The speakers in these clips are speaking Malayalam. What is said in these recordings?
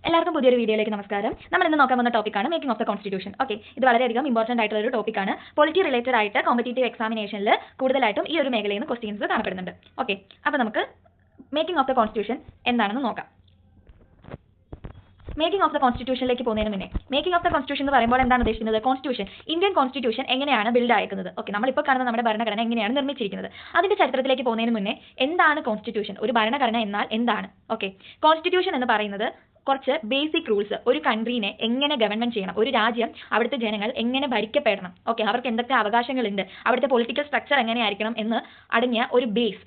എല്ലാവർക്കും പുതിയൊരു വീഡിയോയിലേക്ക് നമസ്കാരം. നമ്മൾ ഇന്ന് നോക്കാൻ പോകുന്ന ടോപ്പിക്കാണ് making of the constitution. Okay, ഇത് വളരെയധികം ഇമ്പോർട്ടന്റ് ആയിട്ടുള്ള ഒരു ടോപ്പിക്കാണ്. പൊളിറ്റി റിലേറ്റഡ് ആയിട്ട് കോമ്പറ്റേറ്റീവ് എക്സാമിനേഷനിൽ കൂടുതലായിട്ടും ഈ ഒരു മേഖലയിൽ നിന്ന് ക്വസ്റ്റ്യൻസ് കാണപ്പെടുന്നുണ്ട്. ഓക്കെ, അപ്പോൾ നമുക്ക് മേക്കിംഗ് ഓഫ് ദ കോൺസ്റ്റിറ്റ്യൂഷൻ എന്താണെന്ന് നോക്കാം. മേക്കിംഗ് ഓഫ് ദ കോൺസ്റ്റിറ്റ്യൂഷനിലേക്ക് പോകുന്നതിന് മുന്നേ മേക്കിംഗ് ഓഫ് ദ കോൺസ്റ്റിറ്റ്യൂഷൻ എന്ന് പറയുമ്പോൾ എന്താണ് ഉദ്ദേശിക്കുന്നത്? കോൺസ്റ്റിറ്റ്യൂഷൻ, ഇന്ത്യൻ കോൺസ്റ്റിറ്റ്യൂഷൻ എങ്ങനെയാണ് ബിൽഡ് ആയിരിക്കുന്നത്? ഓക്കെ, നമ്മളിപ്പോൾ കാണുന്ന നമ്മുടെ ഭരണഘടന എങ്ങനെയാണ് നിർമ്മിച്ചിരിക്കുന്നത്? അതിന്റെ ചരിത്രത്തിലേക്ക് പോകുന്നതിന് മുന്നേ എന്താണ് കോൺസ്റ്റിറ്റ്യൂഷൻ, ഒരു ഭരണഘടന എന്നാൽ എന്താണ്? ഓക്കെ, കോൺസ്റ്റിറ്റ്യൂഷൻ എന്ന് പറയുന്നത് കുറച്ച് ബേസിക് റൂൾസ്, ഒരു കൺട്രീനെ എങ്ങനെ ഗവൺമെന്റ് ചെയ്യണം, ഒരു രാജ്യം അവിടുത്തെ ജനങ്ങൾ എങ്ങനെ ഭരിക്കപ്പെടണം, ഓക്കെ, അവർക്ക് എന്തൊക്കെ അവകാശങ്ങളുണ്ട്, അവിടുത്തെ പൊളിറ്റിക്കൽ സ്ട്രക്ചർ എങ്ങനെയായിരിക്കണം എന്ന് അടങ്ങിയ ഒരു ബേസ്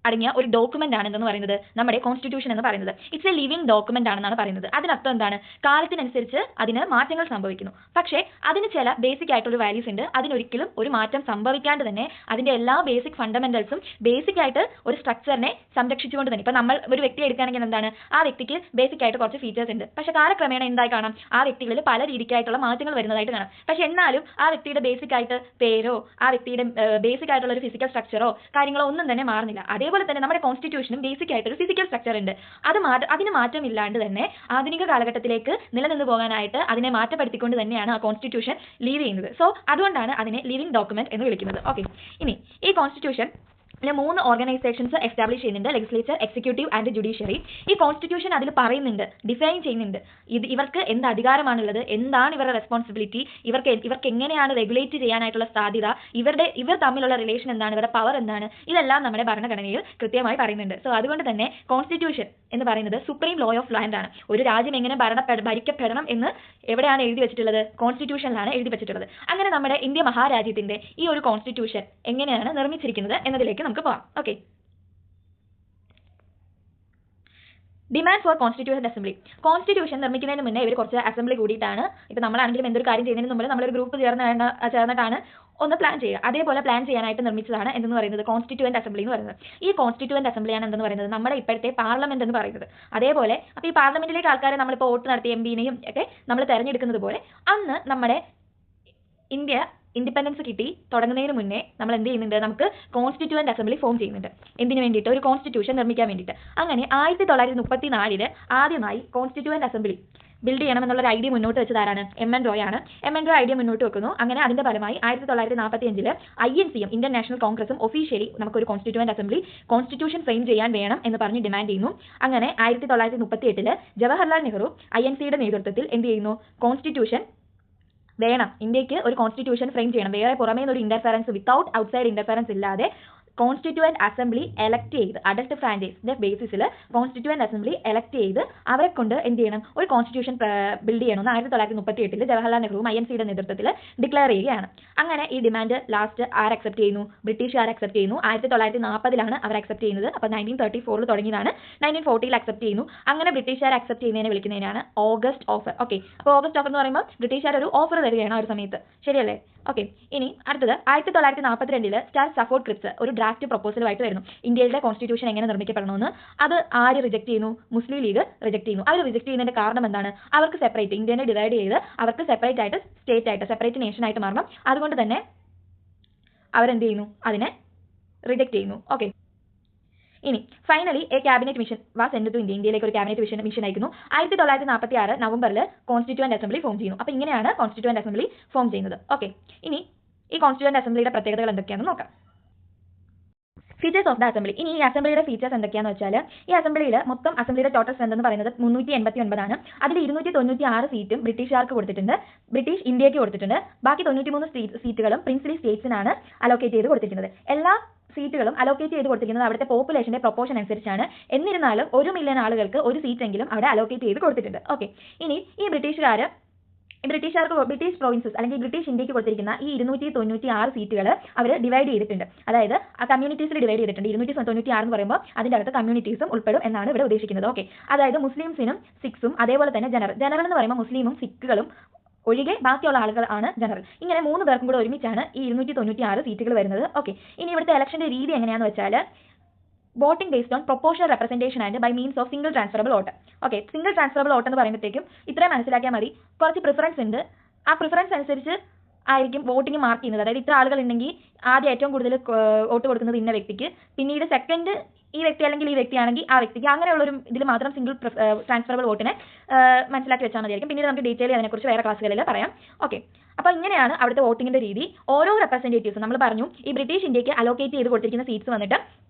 അടങ്ങിയ ഒരു ഡോക്യുമെന്റ് ആണ് എന്തെന്ന് പറയുന്നത് നമ്മുടെ കോൺസ്റ്റിറ്റ്യൂഷൻ എന്ന് പറയുന്നത്. ഇറ്റ്സ് എ ലിവിംഗ് ഡോക്യുമെന്റ് ആണെന്നാണ് പറയുന്നത്. അതിനർത്ഥം എന്താണ്? കാലത്തിനനുസരിച്ച് അതിന് മാറ്റങ്ങൾ സംഭവിക്കുന്നു, പക്ഷേ അതിന് ചില ബേസിക് ആയിട്ടുള്ള വാല്യൂസ് ഉണ്ട്. അതിനൊരിക്കലും ഒരു മാറ്റം സംഭവിക്കാണ്ട് തന്നെ അതിന്റെ എല്ലാ ബേസിക് ഫണ്ടമെന്റൽസും ബേസിക് ആയിട്ട് ഒരു സ്ട്രക്ചറിനെ സംരക്ഷിച്ചുകൊണ്ട് തന്നെ, ഇപ്പൊ നമ്മൾ ഒരു വ്യക്തിയെ എടുക്കുകയാണെങ്കിൽ എന്താണ്, ആ വ്യക്തിക്ക് ബേസിക് ആയിട്ട് കുറച്ച് ഫീച്ചേഴ്സ് ഉണ്ട്, പക്ഷേ കാലക്രമേണ എന്തായി കാണാം, ആ വ്യക്തികളിൽ പല രീതിക്കായിട്ടുള്ള മാറ്റങ്ങൾ വരുന്നതായിട്ട് കാണാം. പക്ഷെ എന്നാലും ആ വ്യക്തിയുടെ ബേസിക് ആയിട്ട് പേരോ ആ വ്യക്തിയുടെ ബേസിക് ആയിട്ടുള്ള ഒരു ഫിസിക്കൽ സ്ട്രക്ചറോ കാര്യങ്ങളോ ഒന്നും തന്നെ മാറുന്നില്ല. അതേപോലെ തന്നെ നമ്മുടെ കോൺസ്റ്റിറ്റ്യൂഷനും ബേസിക് ആയിട്ട് ഒരു ഫിസിക്കൽ സ്ട്രക്ചർ ഉണ്ട്. അതിന് മാറ്റമില്ലാണ്ട് തന്നെ ആധുനിക കാലഘട്ടത്തിലേക്ക് നിലനിന്ന് പോകാനായിട്ട് അതിനെ മാറ്റപ്പെടുത്തിക്കൊണ്ട് തന്നെയാണ് ആ കോൺസ്റ്റിറ്റ്യൂഷൻ ലീവ് ചെയ്യുന്നത്. സോ അതുകൊണ്ടാണ് അതിനെ ലിവിംഗ് ഡോക്യുമെന്റ് എന്ന് വിളിക്കുന്നത്. ഓക്കെ, ഇനി ഈ കോൺസ്റ്റിറ്റ്യൂഷൻ 3 ഓർഗനൈസേഷൻസ് എസ്റ്റാബ്ലിഷ് ചെയ്യുന്നുണ്ട്: ലെജിസ്ലേച്ചർ, എക്സിക്യൂട്ടീവ് ആൻഡ് ജുഡീഷ്യറി. ഈ കോൺസ്റ്റിറ്റ്യൂഷൻ അതിൽ പറയുന്നുണ്ട്, ഡിഫൈൻ ചെയ്യുന്നുണ്ട് ഇവർക്ക് എന്ത് അധികാരമാണുള്ളത്, എന്താണ് ഇവരുടെ റെസ്പോൺസിബിലിറ്റി, ഇവർക്ക് എങ്ങനെയാണ് റെഗുലേറ്റ് ചെയ്യാനായിട്ടുള്ള സാധ്യത, ഇവർ തമ്മിലുള്ള റിലേഷൻ എന്താണ്, ഇവരുടെ പവർ എന്താണ്, ഇതെല്ലാം നമ്മുടെ ഭരണഘടനയിൽ കൃത്യമായി പറയുന്നുണ്ട്. സോ അതുകൊണ്ട് തന്നെ കോൺസ്റ്റിറ്റ്യൂഷൻ എന്ന് പറയുന്നത് സുപ്രീം ലോ ഓഫ് ലാൻഡ് ആണ്. ഒരു രാജ്യം എങ്ങനെ ഭരിക്കപ്പെടണം എന്ന് എവിടെയാണ് എഴുതി വെച്ചിട്ടുള്ളത്? കോൺസ്റ്റിറ്റ്യൂഷനിലാണ് എഴുതി വെച്ചിട്ടുള്ളത്. അങ്ങനെ നമ്മുടെ ഇന്ത്യ മഹാരാജ്യത്തിന്റെ ഈ ഒരു കോൺസ്റ്റിറ്റ്യൂഷൻ എങ്ങനെയാണ് നിർമ്മിച്ചിരിക്കുന്നത് എന്നതിലേക്ക് നമുക്ക് പോകാം. Okay, demand for constituent assembly. Constitution നിർമ്മിക്കുന്നതിന് മുന്നേ ഇവർ കുറച്ച് അസംബ്ലി കൂടിയിട്ടാണ്, ഇപ്പൊ നമ്മളാണെങ്കിലും എന്തൊരു കാര്യം ചെയ്യുന്നതിന് മുമ്പ് നമ്മളൊരു ഗ്രൂപ്പ് ചേർന്നിട്ടാണ് ഒന്ന് പ്ലാൻ ചെയ്യുക. അതേപോലെ പ്ലാൻ ചെയ്യാനായിട്ട് നിർമ്മിച്ചതാണ് എന്തെന്ന് പറയുന്നത് കോൺസ്റ്റിറ്റ്യൂവന്റ് അസംബ്ലി എന്ന് പറയുന്നത്. ഈ കോൺസ്റ്റിറ്റ്യൂവന്റ് അസംബ്ലിയാണ് എന്തെന്ന് പറയുന്നത് നമ്മുടെ ഇപ്പോഴത്തെ പാർലമെന്റ് എന്ന് പറയുന്നത്. അതേപോലെ അപ്പോൾ ഈ പാർലമെന്റിലേക്ക് ആൾക്കാരെ നമ്മളിപ്പോൾ വോട്ട് നടത്തി എംപിനെയും ഒക്കെ നമ്മൾ തെരഞ്ഞെടുക്കുന്നത് പോലെ അന്ന് നമ്മുടെ ഇന്ത്യ ഇൻഡിപെൻഡൻസ് കിട്ടി തുടങ്ങുന്നതിന് മുന്നേ നമ്മൾ എന്ത് ചെയ്യുന്നുണ്ട്? നമുക്ക് കോൺസ്റ്റിറ്റ്യൂവന്റ് അസംബ്ലി ഫോം ചെയ്യുന്നുണ്ട്. എന്തിനു വേണ്ടിയിട്ട്? ഒരു കോൺസ്റ്റിറ്റ്യൂഷൻ നിർമ്മിക്കാൻ വേണ്ടിയിട്ട്. അങ്ങനെ 1934 ആദ്യമായി കോൺസ്റ്റിറ്റ്യൂവന്റ് അസംബ്ലി ബിൽഡ് ചെയ്യണം എന്നുള്ള ഒരു ഐഡിയ മുന്നോട്ട് വെച്ചത് ആരാണ്? MN റോയ് ആണ്. MN റോയ് ഐഡിയ മുന്നോട്ട് വെക്കുന്നു. അങ്ങനെ അതിന്റെ ഫലമായി 1945 INCയും ഇന്ത്യൻ നാഷണൽ കോൺഗ്രസും ഒഫീഷ്യലി നമുക്കൊരു കോൺസ്റ്റിറ്റ്യൂവന്റ് അസംബ്ലി കോൺസ്റ്റിറ്റ്യൂഷൻ ഫ്രെയിം ചെയ്യാൻ വേണം എന്ന് പറഞ്ഞ് ഡിമാൻഡ് ചെയ്യുന്നു. അങ്ങനെ 1938 ജവഹർലാൽ നെഹ്റു INCയുടെ നേതൃത്വത്തിൽ എന്ത് ചെയ്യുന്നു? കോൺസ്റ്റിറ്റ്യൂഷൻ വേണം, ഇന്ത്യക്ക് ഒരു കോൺസ്റ്റിറ്റ്യൂഷൻ ഫ്രെയിം ചെയ്യണം, വേറെ പുറമേ ഒരു ഇന്റർഫറൻസ്, വിത്തൗട്ട് ഔട്ട്സൈഡ് ഇന്റർഫറൻസ് ഇല്ലാതെ കോൺസ്റ്റിറ്റ്യൂവന്റ് അസംബ്ലി എലക്ട് ചെയ്ത് അഡൽട്ട് ഫ്രാഞ്ചൈസിന്റെ ബേസിസിൽ കോൺസ്റ്റിറ്റ്യൂവന്റ് അസംബ്ലി എലക്ട് ചെയ്ത് അവരെ കൊണ്ട് എന്ത് ചെയ്യണം? ഒരു കോൺസ്റ്റിറ്റ്യൂഷൻ ബിൽഡ് ചെയ്യണമെന്ന് 1938 ജവഹർലാൽ നെഹ്റുവും INCയുടെ നേതൃത്വത്തിൽ ഡിക്ലെയർ ചെയ്യുകയാണ്. അങ്ങനെ ഈ ഡിമാൻഡ് ലാസ്റ്റ് ആർ അക്സെപ്റ്റ് ചെയ്യുന്നു? ബ്രിട്ടീഷുകാർ അക്സെപ്റ്റ് ചെയ്യുന്നു. 1940 അവർ അക്സെപ്റ്റ് ചെയ്യുന്നത്. അപ്പോൾ 1934 തുടങ്ങിയതാണ്, 1940 അക്സെപ്റ്റ് ചെയ്യുന്നു. അങ്ങനെ ബ്രിട്ടീഷുകാർ അക്സെപ്റ്റ് ചെയ്യുന്നതിനെ വിളിക്കുന്നതിനാണ് ഓഗസ്റ്റ് ഓഫർ. ഓക്കെ, അപ്പോൾ ഓഗസ്റ്റ് ഓഫർ എന്ന് പറയുമ്പോൾ ബ്രിട്ടീഷുകാർ ഒരു ഓഫർ തരികയാണ് ആ ഒരു സമയത്ത്, ശരിയല്ലേ? ഓക്കെ, ഇനി അടുത്തത് 1942 സ്റ്റാർ സഫോർഡ് ക്രിപ്സ് ഒരു ഡ്രാഫ്റ്റ് പ്രപ്പോസലുമായിട്ട് വരുന്നു. ഇന്ത്യയുടെ കോൺസ്റ്റിറ്റ്യൂഷൻ എങ്ങനെ നിർമ്മിക്കപ്പെടണമെന്ന്. അത് ആര് റിജക്ട് ചെയ്യുന്നു? മുസ്ലിം ലീഗ് റിജക്ട് ചെയ്യുന്നു. അവർ റിജക്ട് ചെയ്യുന്നതിന്റെ കാരണം എന്താണ്? അവർക്ക് സെപ്പറേറ്റ്, ഇന്ത്യനെ ഡിവൈഡ് ചെയ്ത് അവർക്ക് സെപ്പറേറ്റ് ആയിട്ട് സ്റ്റേറ്റ് ആയിട്ട് സെപ്പറേറ്റ് നേഷൻ ആയിട്ട് മാറണം. അതുകൊണ്ട് തന്നെ അവരെന്ത് ചെയ്യുന്നു? അതിനെ റിജക്ട് ചെയ്യുന്നു. ഓക്കെ, ഇനി finally a cabinet mission was send to ഇന്ത്യയിലേക്ക് ഒരു ക്യാബിനറ്റ് മിഷൻ അയക്കുന്നു. 1946 നവംബറിൽ കോൺസ്റ്റിറ്റ്യൂവന്റ് അസംബ്ലി ഫോം ചെയ്യുന്നു. അപ്പോൾ ഇങ്ങനെയാണ് കോൺസ്റ്റിറ്റ്യൂവന്റ് അസംബ്ലി ഫോം ചെയ്യുന്നത്. ഓക്കെ, ഇനി ഈ കോൺസ്റ്റിറ്റ്യൂവന്റ് അസംബ്ലിയുടെ പ്രത്യേകതകൾ എന്തൊക്കെയാണെന്ന് നോക്കാം. Features of the assembly. ഇനി ഈ അസംബ്ലിയുടെ ഫീച്ചേഴ്സ് എന്തൊക്കെയാണെന്ന് വെച്ചാൽ, ഈ അസംബ്ലിയിൽ മൊത്തം അസംബ്ലിയുടെ ടോട്ടൽ സ്ട്രെങ്ത് എന്ന് പറയുന്നത് 389 ആണ്. അതിൽ 296 സീറ്റും ബ്രിട്ടീഷുകാർക്ക് കൊടുത്തിട്ടുണ്ട്, ബ്രിട്ടീഷ് ഇന്ത്യക്ക് കൊടുത്തിട്ടുണ്ട്. ബാക്കി 93 സീറ്റുകളും പ്രിൻസ്ലി സ്റ്റേറ്റ്സിനാണ് അലോക്കേറ്റ് ചെയ്ത് കൊടുത്തിരിക്കുന്നത്. എല്ലാ സീറ്റുകളും അലോക്കേറ്റ് ചെയ്ത് കൊടുത്തിരിക്കുന്നത് അവിടുത്തെ പോപ്പുലേഷന്റെ പ്രൊപ്പോർഷൻ അനുസരിച്ചാണ്. എന്നിരുന്നാലും 1 മില്യൺ ആളുകൾക്ക് ഒരു സീറ്റെങ്കിലും അവിടെ അലോക്കേറ്റ് ചെയ്ത് കൊടുത്തിട്ടുണ്ട്. ഓക്കെ, ഇനി ഈ ബ്രിട്ടീഷ് പ്രോവിൻസസ് അല്ലെങ്കിൽ ബ്രിട്ടീഷ് ഇന്ത്യക്ക് കൊടുത്തിരിക്കുന്ന ഈ 296 സീറ്റുകൾ അവർ ഡിവൈഡ് ചെയ്തിട്ടുണ്ട്. അതായത് ആ കമ്മ്യൂണിറ്റീസിൽ ഡിവൈഡ് ചെയ്തിട്ടുണ്ട്. 296 എന്ന് പറയുമ്പോൾ അതിൻ്റെ അകത്ത് കമ്മ്യൂണിറ്റീസും ഉൾപ്പെടും എന്നാണ് ഇവിടെ ഉദ്ദേശിക്കുന്നത്. ഓക്കെ, അതായത് മുസ്ലിംസിനും സിഖ്സും അതേപോലെ തന്നെ ജനറൽ എന്ന് പറയുമ്പോൾ മുസ്ലിമും സിഖുകളും ഒഴികെ ബാക്കിയുള്ള ആളുകൾ ആണ് ജനറൽ. ഇങ്ങനെ 3 പേർക്കും കൂടെ ഒരുമിച്ചാണ് ഈ 296 സീറ്റുകൾ വരുന്നത്. ഓക്കെ, ഇനി ഇവിടുത്തെ ഇലക്ഷന്റെ രീതി എങ്ങനെയാണെന്ന് വെച്ചാൽ voting based on proportional representation and by means of single transferable vote. Okay, single transferable vote എന്ന് പറയുമ്പോഴത്തേക്കും ഇത്രയും മനസ്സിലാക്കിയാൽ മതി. കുറച്ച് പ്രിഫറൻസ് ഉണ്ട്. ആ പ്രിഫറൻസ് അനുസരിച്ച് 5 പേർക്ക് 5 സീറ്റുകൾ ആയിരിക്കും വോട്ടിംഗ് മാർക്ക് ചെയ്യുന്നത്. അതായത് ഇത്ര ആളുകൾ ഉണ്ടെങ്കിൽ ആദ്യം ഏറ്റവും കൂടുതൽ വോട്ട് കൊടുക്കുന്നത് ഇന്ന വ്യക്തിക്ക്, പിന്നീട് സെക്കൻഡ് ഈ വ്യക്തി അല്ലെങ്കിൽ ഈ വ്യക്തിയാണെങ്കിൽ ആ വ്യക്തിക്ക്, അങ്ങനെയുള്ളൊരു ഇതിൽ മാത്രം സിംഗിൾ ട്രാൻസ്ഫറബിൾ വോട്ടിനെ മനസ്സിലാക്കി വെച്ചാൽ മതിയായിരിക്കും. പിന്നീട് നമുക്ക് ഡീറ്റെയിൽ അതിനെക്കുറിച്ച് വേറെ ക്ലാസ്സുകളിൽ പറയാം. ഓക്കെ, അപ്പോൾ ഇങ്ങനെയാണ് അവിടുത്തെ വോട്ടിങ്ങിന്റെ രീതി. ഓരോ റെപ്രസെന്റേറ്റീവ്സും നമ്മൾ പറഞ്ഞു ഈ ബ്രിട്ടീഷ് ഇന്ത്യക്ക് അലോക്കേറ്റ് ചെയ്ത് കൊടുത്തിരിക്കുന്ന സീറ്റ്സ് വന്നിട്ട്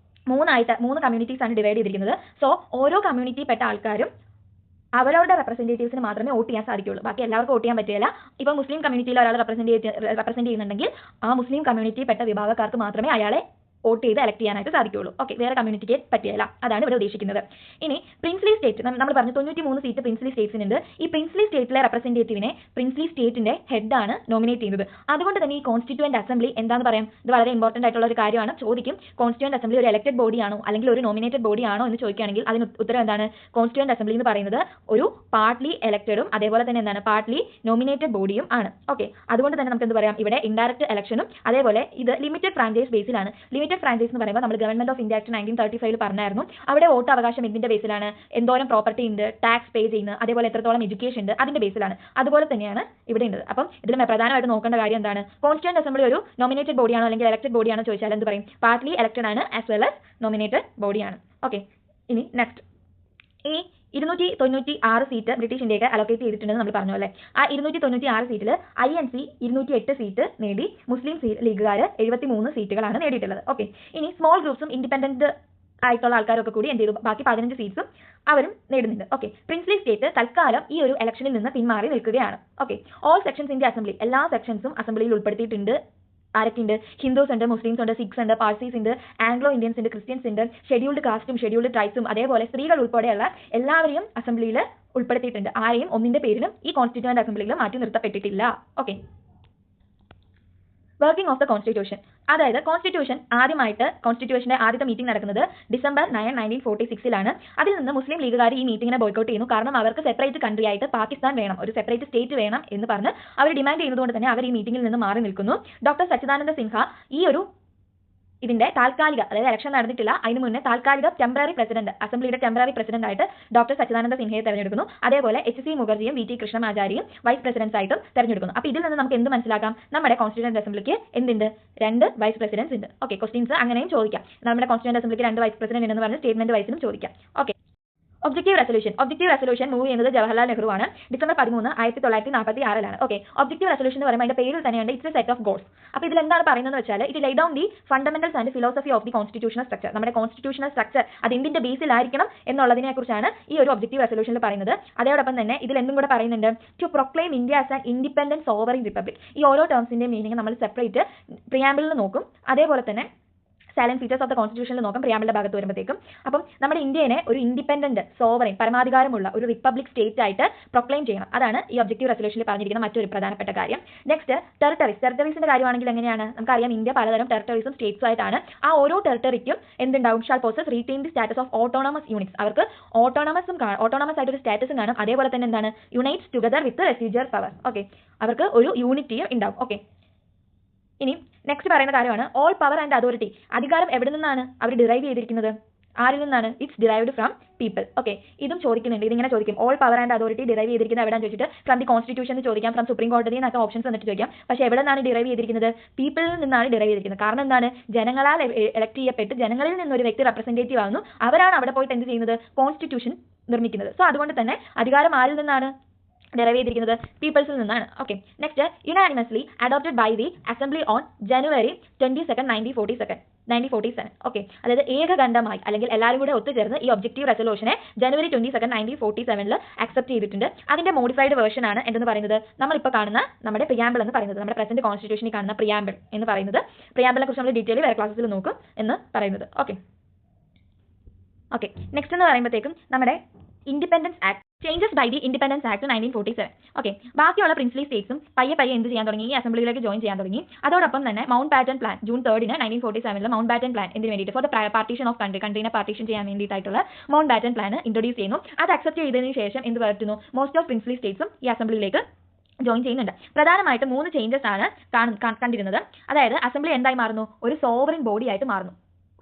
3 കമ്മ്യൂണിറ്റീസ് ആണ് ഡിവൈഡ് ചെയ്തിരിക്കുന്നത്. സോ ഓരോ കമ്മ്യൂണിറ്റി പെട്ട ആൾക്കാരും അവരവരുടെ റെപ്രസെന്റേറ്റീവ്സിന് മാത്രമേ വോട്ട് ചെയ്യാൻ സാധിക്കുള്ളൂ. ബാക്കി എല്ലാവർക്കും വോട്ട് ചെയ്യാൻ പറ്റില്ല. ഇപ്പോൾ മുസ്ലിം കമ്മ്യൂണിറ്റിയിൽ ഒരാൾ റെപ്രസെന്റ് ചെയ്യുന്നുണ്ടെങ്കിൽ ആ മുസ്ലിം കമ്മ്യൂണിറ്റി പെട്ട വിഭാഗക്കാർക്ക് മാത്രമേ അയാളെ വോട്ട് ചെയ്ത് എലക്ട് ചെയ്യാനായിട്ട് സാധിക്കുള്ളൂ. ഓക്കെ, വേറെ കമ്മ്യൂണിറ്റിക്ക് പറ്റിയല്ല. അതാണ് ഇവിടെ ഉദ്ദേശിക്കുന്നത്. ഇനി പ്രിൻസ്ലി സ്റ്റേറ്റ് നമ്മൾ പറഞ്ഞു 93 സീറ്റ് പ്രിൻസ്ലി സ്റ്റേറ്റ്സിനുണ്ട്. ഈ പ്രിൻസ്ലി സ്റ്റേറ്റിലെ റെപ്രസെന്റേറ്റീവിനെ പ്രിൻസ്ലി സ്റ്റേറ്റിന്റെ ഹെഡാണ് നോമിനേറ്റ് ചെയ്യുന്നത്. അതുകൊണ്ട് തന്നെ ഈ കോൺസ്റ്റിറ്റ്യൂവന്റ് അസംബ്ലി എന്താന്ന് പറയാം, ഇത് വളരെ ഇമ്പോർട്ടന്റ് ആയിട്ടുള്ള ഒരു കാര്യമാണ്. ചോദിക്കും, കോൺസ്റ്റിറ്റ്യൂവന്റ് അസംബ്ലി ഒരു എലക്ടഡ് ബോഡിയാണോ അല്ലെങ്കിൽ ഒരു നോമിനേറ്റഡ് ബോഡിയാണോ എന്ന് ചോദിക്കുകയാണെങ്കിൽ അതിന് ഉത്തരം എന്താണ്? കോൺസ്റ്റിറ്റ്യൂവന്റ് അസംബ്ലി എന്ന് പറയുന്നത് ഒരു പാർട്ട്ലി എലക്ടഡും അതേപോലെ തന്നെ എന്താണ് പാർട്ട്ലി നോമിനേറ്റഡ് ബോഡിയും ആണ്. ഓക്കെ, അതുകൊണ്ട് തന്നെ നമുക്ക് എന്ത് പറയാം, ഇവിടെ ഇൻഡയറക്റ്റ് ഇലക്ഷനും അതേപോലെ ഇത് ലിമിറ്റഡ് ഫ്രാഞ്ചൈസ് ബേസിലാണ്. ലിമിറ്റഡ് ഫ്രാഞ്ചൈസ് എന്ന് പറയുമ്പോൾ നമ്മൾ ഗവൺമെന്റ് ഓഫ് ഇന്ത്യ ആക്ട് 1935 പറഞ്ഞായിരുന്നു. അവിടെ വോട്ട് അവകാശം എന്തിന്റെ ബേസിലാണ്? എന്തോരം പ്രോപ്പർട്ടി ഉണ്ട്, ടാക്സ് പേ ചെയ്യുന്നത്, അതേപോലെ എത്രത്തോളം എഡ്യൂക്കേഷൻ ഉണ്ട്, അതിന്റെ ബേസിലാണ്. അതുപോലെ തന്നെയാണ് ഇവിടെ ഉള്ളത്. അപ്പം ഇതിൽ പ്രധാനമായിട്ട് നോക്കേണ്ട കാര്യം എന്താണ്? കോൺസ്റ്റിറ്റ്യൂവന്റ് അസംബ്ലി ഒരു നോമിനേറ്റഡ് ബോഡിയാണോ അല്ലെങ്കിൽ എലക്ടഡ് ബോഡിയാണോ ചോദിച്ചാൽ എന്ത് പറയും? പാർട്ട്ലി എലക്ടഡ് ആണ് ആസ് വെൽ ആസ് നോമിനേറ്റഡ് ബോഡിയാണ്. ഓക്കെ, ഇനി നെക്സ്റ്റ് ഈ 296 സീറ്റ് ബ്രിട്ടീഷ് ഇന്ത്യക്ക് അലോക്കേറ്റ് ചെയ്തിട്ടുണ്ടെന്ന് നമ്മൾ പറഞ്ഞു അല്ലേ. ആ 296 സീറ്റിൽ INC 208 സീറ്റ് നേടി. മുസ്ലിം ലീഗുകാർ 73 സീറ്റുകളാണ് നേടിയിട്ടുള്ളത്. ഓക്കെ, ഇനി സ്മോൾ ഗ്രൂപ്പ്സും ഇൻഡിപെൻഡന്റ് ആയിട്ടുള്ള ആൾക്കാരൊക്കെ കൂടി എന്ത് ചെയ്തു? ബാക്കി 15 സീറ്റ്സും അവരും നേടുന്നുണ്ട്. ഓക്കെ, പ്രിൻസ്ലി സ്റ്റേറ്റ് തൽക്കാലം ഈ ഒരു ഇലക്ഷനിൽ നിന്ന് പിന്മാറി നിൽക്കുകയാണ്. Okay, all sections in the assembly, എല്ലാ സെക്ഷൻസും അസംബ്ലിയിൽ ഉൾപ്പെടുത്തിയിട്ടുണ്ട്. ആരൊക്കെയുണ്ട്? ഹിന്ദുസ് ഉണ്ട്, മുസ്ലിംസ് ഉണ്ട്, സിഖ്സ് ഉണ്ട്, പാഴ്സീസ് ഉണ്ട്, ആംഗ്ലോ ഇന്ത്യൻസ് ഉണ്ട്, ക്രിസ്ത്യൻസ് ഉണ്ട്, ഷെഡ്യൂൾഡ് കാസ്റ്റും ഷെഡ്യൂൾഡ് ട്രൈബ്സും അതേപോലെ സ്ത്രീകൾ ഉൾപ്പെടെയുള്ള എല്ലാവരെയും അസംബ്ലിയിൽ ഉൾപ്പെടുത്തിയിട്ടുണ്ട്. ആരെയും ഒന്നിന്റെ പേരിലും ഈ കോൺസ്റ്റിറ്റ്യൂവന്റ് അസംബ്ലിയിൽ മാറ്റി നിർത്തപ്പെട്ടിട്ടില്ല. Okay, working of the constitution, അതായത് കോൺസ്റ്റിറ്റ്യൂഷൻ കോൺസ്റ്റിറ്റ്യൂഷന്റെ ആദ്യത്തെ മീറ്റിംഗ് നടക്കുന്നത് December 9, 1946 അതിൽ നിന്ന് മുസ്ലിം ലീഗുകാർ ഈ മീറ്റിംഗിനെ ബോയ്ക്കൗട്ട് ചെയ്യുന്നു. കാരണം അവർക്ക് സെപ്പറേറ്റ് കൺട്രി ആയിട്ട് പാകിസ്ഥാൻ വേണം, ഒരു സെപ്പറേറ്റ് സ്റ്റേറ്റ് വേണം എന്ന് പറഞ്ഞ് അവർ ഡിമാൻഡ് ചെയ്യുന്നതുകൊണ്ട് തന്നെ അവർ ഈ മീറ്റിംഗിൽ നിന്ന് മാറി നിൽക്കുന്നു. ഡോക്ടർ സച്ചിദാനന്ദ സിൻഹ ഈ ഒരു ഇതിന്റെ താൽക്കാലിക, അതായത് ഇലക്ഷൻ നടന്നിട്ടില്ല അതിന് മുന്നേ താൽക്കാലിക ടെമ്പററി പ്രസിഡന്റ്, അസംബ്ലിയുടെ ടെമ്പററി പ്രസിഡന്റ് ആയിട്ട് ഡോക്ടർ സച്ചിദാനന്ദ സിൻഹയെ തെരഞ്ഞെടുക്കുന്നു. അതേപോലെ HC മുഖർജിയും VT കൃഷ്ണമാചാരിയും വൈസ് പ്രസിഡന്റ്സ് ആയിട്ടും തെരഞ്ഞെടുക്കുന്നു. അപ്പോൾ ഇതിൽ നിന്ന് നമുക്ക് എന്ത് മനസ്സിലാക്കാം? നമ്മുടെ കോൺസ്റ്റിറ്റ്യൂവന്റ് അസംബ്ലിക്ക് എന്തുണ്ട്? 2 വൈസ് പ്രസിഡന്റ്സ് ഉണ്ട്. ഓക്കെ, ക്വസ്റ്റ്യൻസ് അങ്ങനെയും ചോദിക്കാം. നമ്മുടെ കോൺസ്റ്റിറ്റ്യൂവന്റ് അസംബ്ലിക്ക് 2 വൈസ് പ്രസിഡന്റ് ഉണ്ടെന്ന് പറഞ്ഞ് സ്റ്റേറ്റ്മെന്റ് വൈസിനും ചോദിക്കാം. ഓക്കെ, ഒബ്ജക്റ്റീവ് റെസൊല്യൂഷൻ മൂവ് ചെയ്യുന്നത് ജവഹർലാൽ നെഹ്റു ആണ്. December 13, 1946. ഓക്കെ, ഒബ്ജക്റ്റീവ് റെസൊല്യൂഷൻ എന്ന് പറയുമ്പോൾ അതിന്റെ പേരിൽ തന്നെയുണ്ട് it's A set of goals. അപ്പോൾ ഇതിൽ എന്താണ് പറയുന്നത് വെച്ചാൽ it Leh down the fundamentals and philosophy of the constitutional structure. നമ്മുടെ കോൺസ്റ്റിറ്റ്യൂഷണൽ സ്ട്രക്ചർ അത് എന്തിന്റെ ബേസിലായിരിക്കണം എന്നുള്ളതിനെ കുറിച്ചാണ് ഈ ഒരു ഒബ്ജക്റ്റീവ് റെസൊല്യൂഷനിൽ പറയുന്നത്. അതോടൊപ്പം തന്നെ ഇതിൽ എന്തും കൂടെ പറയുന്നുണ്ട്, to proclaim India as an independent sovereign republic. ഈ ഓരോ ടേംസിന്റെ മീനിങ് നമ്മൾ സെപ്പറേറ്റ് പ്രിയാമ്പിളിൽ നോക്കും. അതേപോലെ തന്നെ സൈലന്റ് ഫീച്ചേഴ്സ് ഓഫ് ദ കോൺസ്റ്റിറ്റ്യൂഷനിൽ നോക്കാം പ്രിയാമ്പിളിന്റെ ഭാഗത്ത് വരുമ്പോഴത്തേക്കും. അപ്പം നമ്മുടെ ഇന്ത്യനെ ഒരു ഇൻഡിപെൻഡന്റ് സോവറിൻ പരമാധികാരമുള്ള ഒരു റിപ്പബ്ലിക് സ്റ്റേറ്റ് ആയിട്ട് പ്രൊക്ലെയിം ചെയ്യണം. അതാണ് ഈ ഒബ്ജക്റ്റീവ് റെസൊല്യൂഷനിൽ പറഞ്ഞിരിക്കുന്ന മറ്റൊരു പ്രധാനപ്പെട്ട കാര്യം. നെക്സ്റ്റ് ടെറിട്ടറീസിന്റെ കാര്യമാണെങ്കിൽ എങ്ങനെയാണ്? നമുക്കറിയാം ഇന്ത്യ പലതരം ടെറിട്ടറീസും സ്റ്റേറ്റ്സും ആയിട്ടാണ്. ആ ഓരോ ടെറിട്ടറിക്കും എന്തുണ്ടാവും? Shall possess retain the status of autonomous units. അവർക്ക് ഓട്ടോണമസ് ആയിട്ട് ഒരു സ്റ്റാറ്റസും കാണും. അതേപോലെ തന്നെ എന്താണ്? Unites together with residuary power. Okay, അവർക്ക് ഒരു യൂണിറ്റിയും ഉണ്ടാവും. ഓക്കെ, ഇനി നെക്സ്റ്റ് പറയുന്ന കാര്യമാണ് ഓൾ പവർ ആൻഡ് അതോറിറ്റി. അധികാരം എവിടെ നിന്നാണ് അവർ ഡിറൈവ് ചെയ്തിരിക്കുന്നത്? ആരിൽ നിന്നാണ്? It's derived from people. Okay, ഇതും ചോദിക്കുന്നുണ്ട്. ഇതിങ്ങനെ ചോദിക്കും, all power and authority derive ചെയ്തിരിക്കുന്നത് എവിടെയാണെന്ന് ചോദിച്ചിട്ട് ഫ്രം ദി കോൺസ്റ്റിറ്റ്യൂഷൻ ചോദിക്കാം, ഫ്രം സുപ്രീം കോടതി എന്നൊക്കെ ഓപ്ഷൻസ് വന്നിട്ട് ചോദിക്കാം. പക്ഷേ എവിടെ നിന്നാണ് ഡിറൈവ് ചെയ്തിരിക്കുന്നത്? പീപ്പിളിൽ നിന്നാണ് ഡിറൈവ് ചെയ്തിരിക്കുന്നത്. കാരണം എന്താണ്? ജനങ്ങളാൽ എലക്ട് ചെയ്യപ്പെട്ട് ജനങ്ങളിൽ നിന്നൊരു വ്യക്തി റെപ്രസെന്റേറ്റീവ് ആകുന്നു. അവരാണ് അവിടെ പോയിട്ട് എന്ത് ചെയ്യുന്നത്? കോൺസ്റ്റിറ്റ്യൂഷൻ നിർമ്മിക്കുന്നത്. സോ അതുകൊണ്ട് തന്നെ അധികാരം ആരിൽ നിന്നാണ് ഡെറൈവ് ചെയ്തിരിക്കുന്നത്? പീപ്പിൾസിൽ നിന്നാണ്. Okay, next unanimously adopted by the assembly on January 22, 1947. Okay, അതായത് ഏകകണ്ഠമായി അല്ലെങ്കിൽ എല്ലാവരും കൂടെ ഒത്തുചേർന്ന് ഈ ഒബ്ജക്റ്റീവ് റെസൊല്യൂഷനെ January 22, 1947 അക്സെപ്റ്റ് ചെയ്തിട്ടുണ്ട്. അതിന്റെ മോഡിഫൈഡ് വേർഷൻ ആണ് എന്തെന്ന് പറയുന്നത്? നമ്മളിപ്പോൾ കാണുന്ന നമ്മുടെ പ്രിയാമ്പിൾ എന്ന് പറയുന്നത്, നമ്മുടെ പ്രസന്റ് കോൺസ്റ്റിറ്റ്യൂഷനിൽ കാണുന്ന പ്രിയാമ്പിൾ എന്ന് പറയുന്നത്. പ്രിയാമ്പിളിനെ കുറിച്ച് നമ്മൾ ഡീറ്റെയിൽ വേറെ ക്ലാസ്സിൽ നോക്കും എന്ന് പറയുന്നത്. ഓക്കെ, നെക്സ്റ്റ് എന്ന് പറയുമ്പോഴത്തേക്കും നമ്മുടെ independence act, changes by the independence act 1947. Okay, ബാക്കിയുള്ള പ്രിൻസ്ലി സ്റ്റേറ്റ്സും പയ്യെ എന്ത് ചെയ്യാൻ തുടങ്ങി? ഈ അസംബ്ലിയിലേക്ക് ജോയിൻ ചെയ്യാൻ തുടങ്ങി. അതോടൊപ്പം തന്നെ Mountbatten plan June 3, 1947 Mountbatten plan എന്തിനു വേണ്ടിയിട്ട്? ഫോർ ദ പാർട്ടീഷൻ ഓഫ് കൺട്രീനെ പാർട്ടീഷൻ ചെയ്യാൻ വേണ്ടിയിട്ടുള്ള മൗണ്ട് ബാറ്റൺ പ്ലാൻ ഇൻട്രൊഡ്യൂസ് ചെയ്യുന്നു. അത് അക്സെപ്റ്റ് ചെയ്തതിനു ശേഷം എന്ത് വരുത്തുന്നു? മോസ്റ്റ് ഓഫ് പ്രിൻസ്ലി സ്റ്റേറ്റ്സും ഈ അസംബ്ലിയിലേക്ക് ജോയിൻ ചെയ്യുന്നുണ്ട്. പ്രധാനമായിട്ടും 3 ചേഞ്ചസ് ആണ് കണ്ടിരുന്നത്. അതായത് അസംബ്ലി എന്തായി മാറുന്നു? ഒരു സോവറിൻ ബോഡി ആയിട്ട് മാറുന്നു.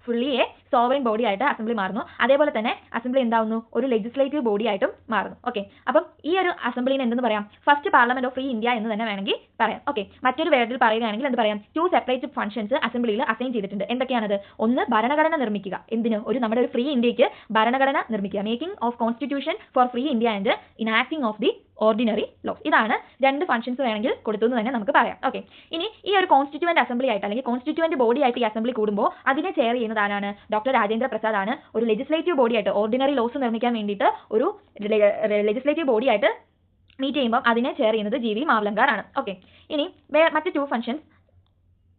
ഫുള്ളി എ സോവറിൻ ബോഡി ആയിട്ട് അസംബ്ലി മാറുന്നു. അതേപോലെ തന്നെ അസംബ്ലി എന്താവുന്നു, ഒരു ലെജിസ്ലേറ്റീവ് ബോഡി ആയിട്ടും മാറുന്നു. ഓക്കെ, അപ്പം ഈ ഒരു അസംബ്ലിനെ എന്തെന്ന് പറയാം, first parliament of free India എന്ന് തന്നെ വേണമെങ്കിൽ പറയാം. ഓക്കെ, മറ്റൊരു വേർഡിൽ പറയുകയാണെങ്കിൽ എന്ത് പറയാം, 2 സെപ്പറേറ്റ് ഫംഗ്ഷൻസ് അസംബ്ലിയിൽ അസൈൻ ചെയ്തിട്ടുണ്ട്. എന്തൊക്കെയാണത്? ഒന്ന് ഭരണഘടന നിർമ്മിക്കുക. എന്തിന്? നമ്മുടെ ഒരു ഫ്രീ ഇന്ത്യക്ക് ഭരണഘടന നിർമ്മിക്കുക. Making of constitution for free India and enacting of the ordinary laws. ഇതാണ് 2 ഫംഗ്ഷൻസ് വേണമെങ്കിൽ കൊടുത്തു എന്ന് തന്നെ നമുക്ക് പറയാം. ഓക്കെ, ഇനി ഈ ഒരു കോൺസ്റ്റിറ്റ്യൂവന്റ് അസംബ്ലി ആയിട്ട് അല്ലെങ്കിൽ കോൺസ്റ്റിറ്റ്യൂവന്റ് ബോഡി ആയിട്ട് ഈ അസംബ്ലി കൂടുമ്പോൾ അതിനെ ചെയർ ചെയ്യുന്നത് ആരാണ്? ഡോക്ടർ രാജേന്ദ്ര പ്രസാദ് ആണ്. ഒരു ലെജിസ്ലേറ്റീവ് ബോഡി ആയിട്ട് ഓർഡിനറി ലോസ് നിർമ്മിക്കാൻ വേണ്ടിയിട്ട് ഒരു ലെജിസ്ലേറ്റീവ് ബോഡി ആയിട്ട് മീറ്റ് ചെയ്യുമ്പോൾ അതിനെ ചെയർ ചെയ്യുന്നത് ജി വി മാവ്ലങ്കാർ ആണ്. ഓക്കെ, ഇനി മറ്റ് 2 ഫംഗ്ഷൻസ്,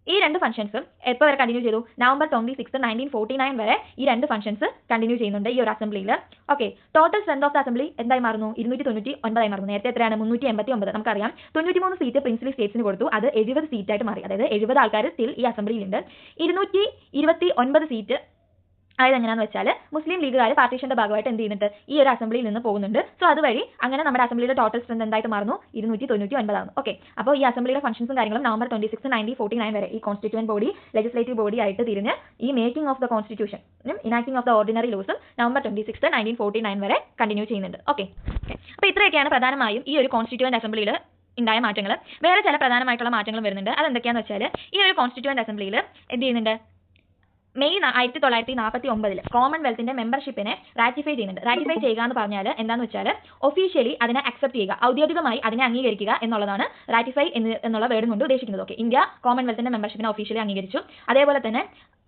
ഈ 2 ഫംഗ്ഷൻസും എപ്പോൾ വരെ കണ്ടിന്യൂ ചെയ്തു? നവംബർ 26, 1949 വരെ ഈ 2 ഫംഗ്ഷൻസ് കണ്ടിന്യൂ ചെയ്യുന്നുണ്ട് ഈ ഒരു അസംബ്ലിയിൽ. Okay, total strength of the assembly എന്തായി മാറുന്നു? 299 ആയി മാറുന്നു. നേരത്തെ എത്രയാണ്? 389. നമുക്കറിയാം 93 സീറ്റ് പ്രിൻസിപ്പൽ സ്റ്റേറ്റ്സിന് കൊടുത്തു. അത് 70 സീറ്റായിട്ട് മാറി. അതായത് 70 ആൾക്കാർ സ്റ്റിൽ ഈ അസംബ്ലിയിലുണ്ട്. 229 സീറ്റ് അതായത് എങ്ങനെയാണെന്ന് വെച്ചാൽ മുസ്ലിം ലീഗുകാർ പാർട്ടീഷന്റെ ഭാഗമായിട്ട് എന്ത് ചെയ്യുന്നുണ്ട്? ഈ ഒരു അസംബ്ലിയിൽ നിന്ന് പോകുന്നുണ്ട്. സോ അതുവഴി അങ്ങനെ നമ്മുടെ അസംബ്ലിയുടെ ടോട്ടൽ സ്ട്രെങ്ത് എന്തായിട്ട് മാറുന്നു? 299 ആകുന്നു. ഓക്കെ, അപ്പോൾ ഈ അസംബ്ലിയുടെ ഫംഗ്ഷൻസും കാര്യങ്ങളും നവംബർ 26, 1949 വരെ ഈ കോൺസ്റ്റിറ്റ്യൂവന്റ് ബോഡി ലെജിസ്ലേറ്റീവ് ബോഡി ആയിട്ട് തിരിഞ്ഞ് ഈ മേക്കിംഗ് ഓഫ് ദ കോൺസ്റ്റിറ്റ്യൂഷനും ഇനാക്ടിംഗ് ഓഫ് ദ ഓർഡിനറി ലോസും നവംബർ 26, 1949 വരെ കണ്ടിന്യൂ ചെയ്യുന്നുണ്ട്. ഓക്കെ, അപ്പോൾ ഇത്രയൊക്കെയാണ് പ്രധാനമായും ഈ ഒരു കോൺസ്റ്റിറ്റ്യൂവന്റ് അസംബ്ലിയിൽ ഉണ്ടായ മാറ്റങ്ങൾ. വേറെ ചില പ്രധാനമായിട്ടുള്ള മാറ്റങ്ങളും വരുന്നുണ്ട്. അതെന്തൊക്കെയാണെന്ന് വെച്ചാൽ ഈ ഒരു കോൺസ്റ്റിറ്റ്യൂവന്റ് അസംബ്ലിയിൽ എന്ത് ചെയ്യുന്നുണ്ട്? മെയ് 1949 കോമൺവെൽത്തിന്റെ മെമ്പർഷിപ്പിനെ റാറ്റിഫൈ ചെയ്യുന്നുണ്ട്. റാറ്റിഫൈ ചെയ്യുക എന്ന് പറഞ്ഞാൽ എന്താണെന്ന് വെച്ചാൽ ഒഫീഷ്യലി അതിനെ അക്സെപ്റ്റ് ചെയ്യുക, ഔദ്യോഗികമായി അതിനെ അംഗീകരിക്കുക എന്നുള്ളതാണ് റാറ്റിഫൈ എന്നുള്ള വേർഡ് കൊണ്ട് ഉദ്ദേശിക്കുന്നത്. ഓക്കെ, ഇന്ത്യ കോമൺവെൽത്തിന്റെ മെമ്പർഷിപ്പിനെ ഒഫീഷ്യലി അംഗീകരിച്ചു. അതേപോലെ തന്നെ